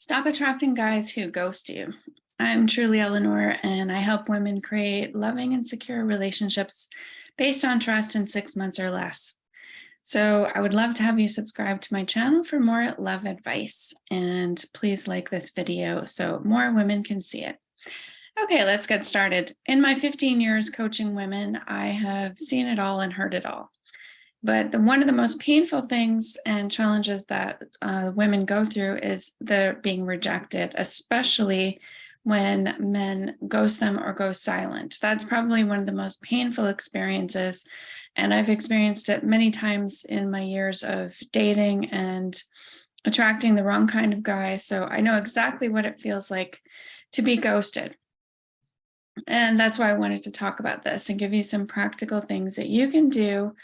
Stop attracting guys who ghost you. I'm truly Eleanor, and I help women create loving and secure relationships based on trust in 6 months or less. So, I would love to have you subscribe to my channel for more love advice. And please like this video so more women can see it. Okay, let's get started. In my 15 years coaching women, I have seen it all and heard it all. But one of the most painful things and challenges that women go through is the being rejected, especially when men ghost them or go silent. That's probably one of the most painful experiences. And I've experienced it many times in my years of dating and attracting the wrong kind of guy. So I know exactly what it feels like to be ghosted. And that's why I wanted to talk about this and give you some practical things that you can do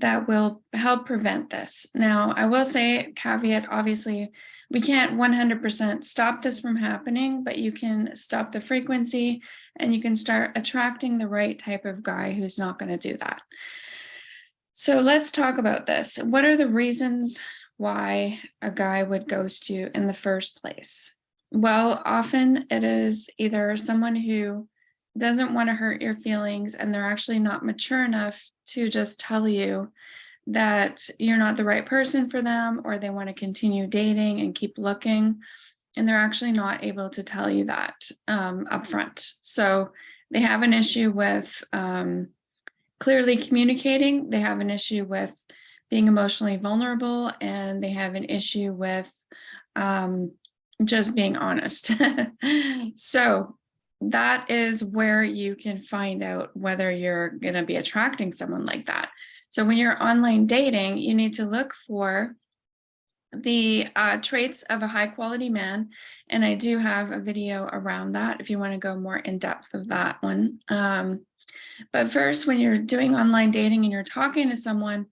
that will help prevent this. Now, I will say, caveat, obviously, we can't 100% stop this from happening, but you can stop the frequency and you can start attracting the right type of guy who's not going to do that. So let's talk about this. What are the reasons why a guy would ghost you in the first place? Well, often it is either someone who doesn't want to hurt your feelings and they're actually not mature enough to just tell you that you're not the right person for them, or they want to continue dating and keep looking, and they're actually not able to tell you that upfront. So they have an issue with clearly communicating, they have an issue with being emotionally vulnerable, and they have an issue with just being honest. So that is where you can find out whether you're going to be attracting someone like that. So when you're online dating, you need to look for the traits of a high quality man. And I do have a video around that if you want to go more in depth of that one. But first, when you're doing online dating and you're talking to someone,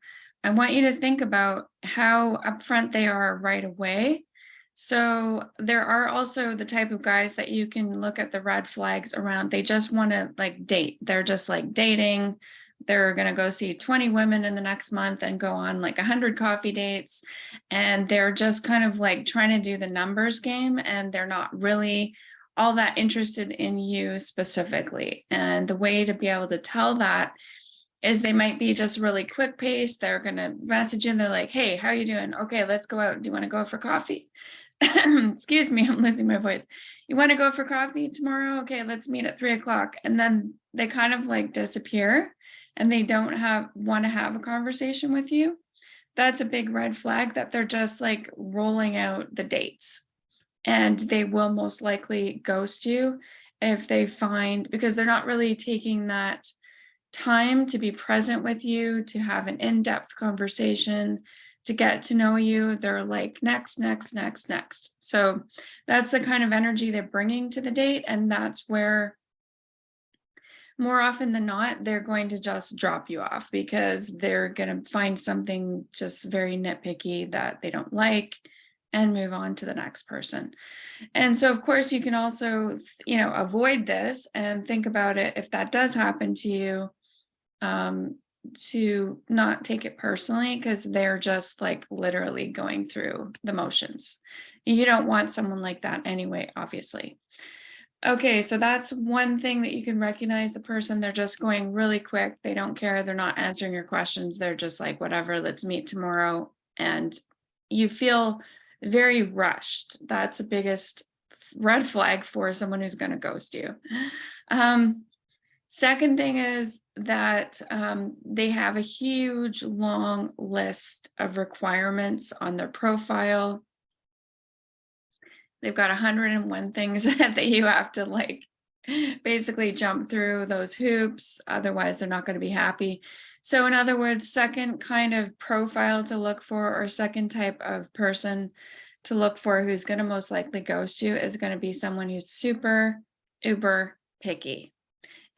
I want you to think about how upfront they are right away. So there are also the type of guys that you can look at the red flags around. They just want to like date. They're just like dating. They're going to go see 20 women in the next month and go on like 100 coffee dates. And they're just kind of like trying to do the numbers game, and they're not really all that interested in you specifically. And the way to be able to tell that is they might be just really quick paced. They're going to message you and they're like, hey, how are you doing? Okay, let's go out. Do you want to go for coffee? Excuse me, I'm losing my voice. You want to go for coffee tomorrow? Okay, let's meet at 3 o'clock. And then they kind of like disappear and they don't want to have a conversation with you. That's a big red flag that they're just like rolling out the dates. And they will most likely ghost you if they find, because they're not really taking that time to be present with you, to have an in-depth conversation, to get to know you. They're like, next, next, next, next. So that's the kind of energy they're bringing to the date. And that's where more often than not, they're going to just drop you off because they're going to find something just very nitpicky that they don't like and move on to the next person. And so, of course, you can also, avoid this and think about it if that does happen to you, to not take it personally, because they're just like literally going through the motions. You don't want someone like that anyway, obviously. Okay, so that's one thing that you can recognize the person. They're just going really quick. They don't care. They're not answering your questions. They're just like, whatever, let's meet tomorrow. And you feel very rushed. That's the biggest red flag for someone who's going to ghost you. Second thing is that they have a huge, long list of requirements on their profile. They've got 101 things that you have to like basically jump through those hoops. Otherwise, they're not going to be happy. So in other words, second kind of profile to look for, or second type of person to look for who's going to most likely ghost you, is going to be someone who's super uber picky.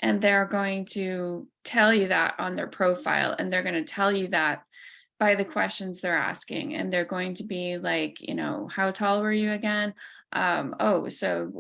And they're going to tell you that on their profile, and they're going to tell you that by the questions they're asking. And they're going to be like, how tall were you again? Oh, so,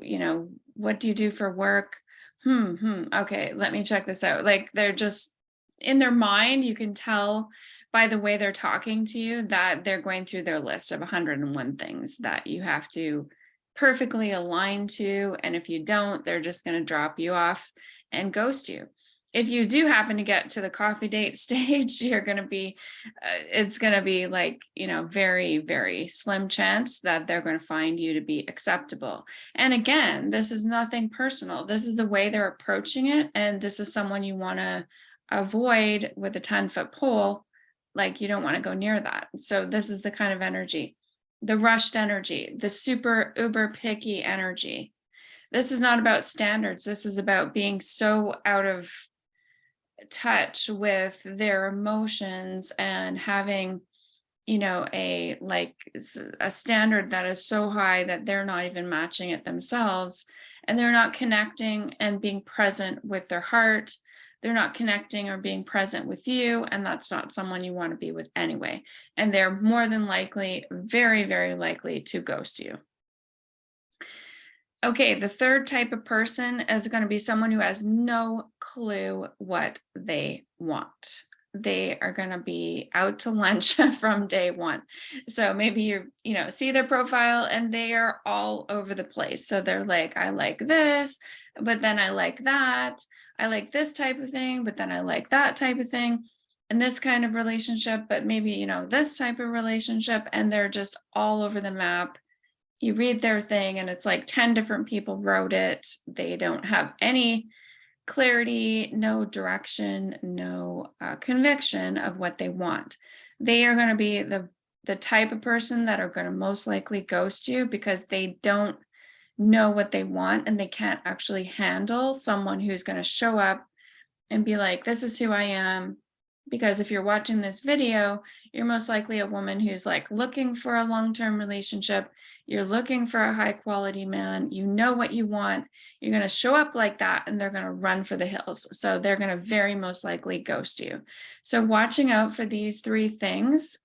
what do you do for work? Okay, let me check this out. Like, they're just in their mind, you can tell by the way they're talking to you that they're going through their list of 101 things that you have to perfectly aligned to. And if you don't, they're just going to drop you off and ghost you. If you do happen to get to the coffee date stage, you're going to be, it's going to be like, very, very slim chance that they're going to find you to be acceptable. And again, this is nothing personal. This is the way they're approaching it. And this is someone you want to avoid with a 10-foot pole. Like, you don't want to go near that. So this is the kind of energy, the rushed energy, the super uber picky energy. This is not about standards. This is about being so out of touch with their emotions and having, a standard that is so high that they're not even matching it themselves, and they're not connecting and being present with their heart. They're not connecting or being present with you, and that's not someone you want to be with anyway. And they're more than likely, very, very likely to ghost you. Okay, the third type of person is going to be someone who has no clue what they want. They are going to be out to lunch from day one. So maybe you see their profile and they are all over the place. So they're like, I like this, but then I like that. I like this type of thing, but then I like that type of thing. And this kind of relationship, but maybe, this type of relationship, and they're just all over the map. You read their thing and it's like 10 different people wrote it. They don't have any clarity, no direction, no conviction of what they want. They are going to be the type of person that are going to most likely ghost you because they don't know what they want, and they can't actually handle someone who's going to show up and be like, this is who I am. Because if you're watching this video, you're most likely a woman who's like looking for a long-term relationship. You're looking for a high quality man. You know what you want. You're going to show up like that, and they're going to run for the hills. So they're going to very most likely ghost you. So watching out for these three things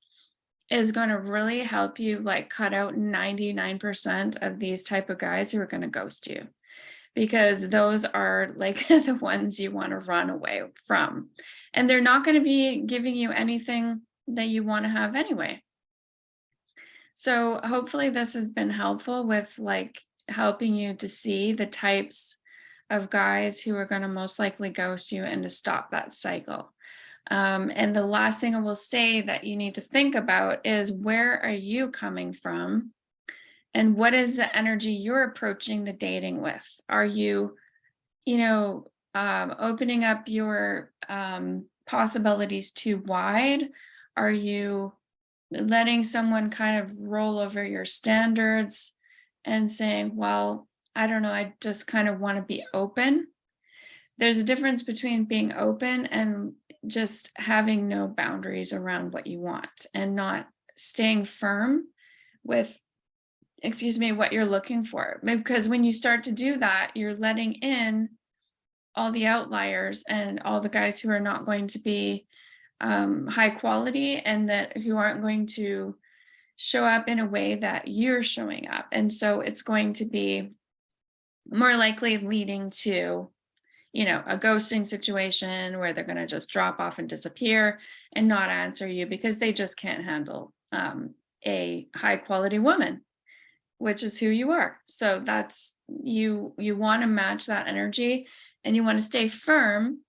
is going to really help you like cut out 99% of these type of guys who are going to ghost you, because those are like the ones you want to run away from. And they're not going to be giving you anything that you want to have anyway. So hopefully this has been helpful with like helping you to see the types of guys who are going to most likely ghost you and to stop that cycle. And the last thing I will say that you need to think about is, where are you coming from? And what is the energy you're approaching the dating with? Are you, opening up your possibilities too wide? Are you letting someone kind of roll over your standards and saying, well, I don't know, I just kind of want to be open? There's a difference between being open and just having no boundaries around what you want and not staying firm with what you're looking for. Because when you start to do that, you're letting in all the outliers and all the guys who are not going to be high quality, and that who aren't going to show up in a way that you're showing up. And so it's going to be more likely leading to, a ghosting situation where they're going to just drop off and disappear and not answer you because they just can't handle a high quality woman, which is who you are. So that's you want to match that energy, and you want to stay firm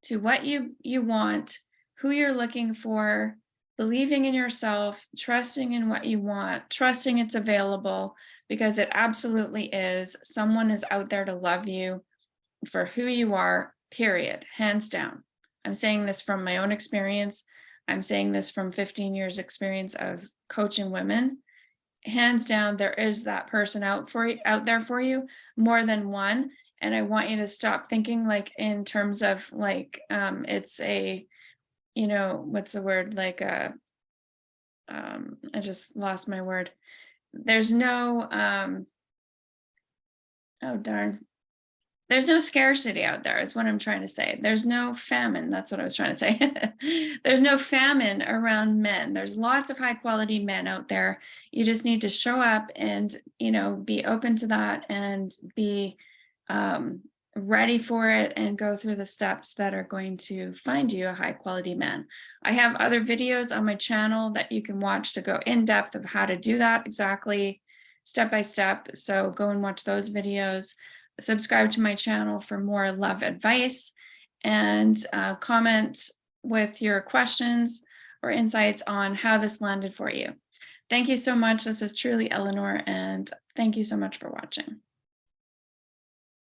to what you want, who you're looking for, believing in yourself, trusting in what you want, trusting it's available, because it absolutely is. Someone is out there to love you for who you are, period, hands down. I'm saying this from my own experience. I'm saying this from 15 years experience of coaching women. Hands down, there is that person out there for you, more than one. And I want you to stop thinking like in terms of like it's a, what's the word, like a I just lost my word. There's no oh darn, there's no scarcity out there is what I'm trying to say. There's no famine. That's what I was trying to say. There's no famine around men. There's lots of high quality men out there. You just need to show up and, be open to that and be ready for it and go through the steps that are going to find you a high quality man. I have other videos on my channel that you can watch to go in depth of how to do that exactly. step by step. So go and watch those videos. Subscribe to my channel for more love advice, and comment with your questions or insights on how this landed for you. Thank you so much. This is truly Eleanor, and thank you so much for watching.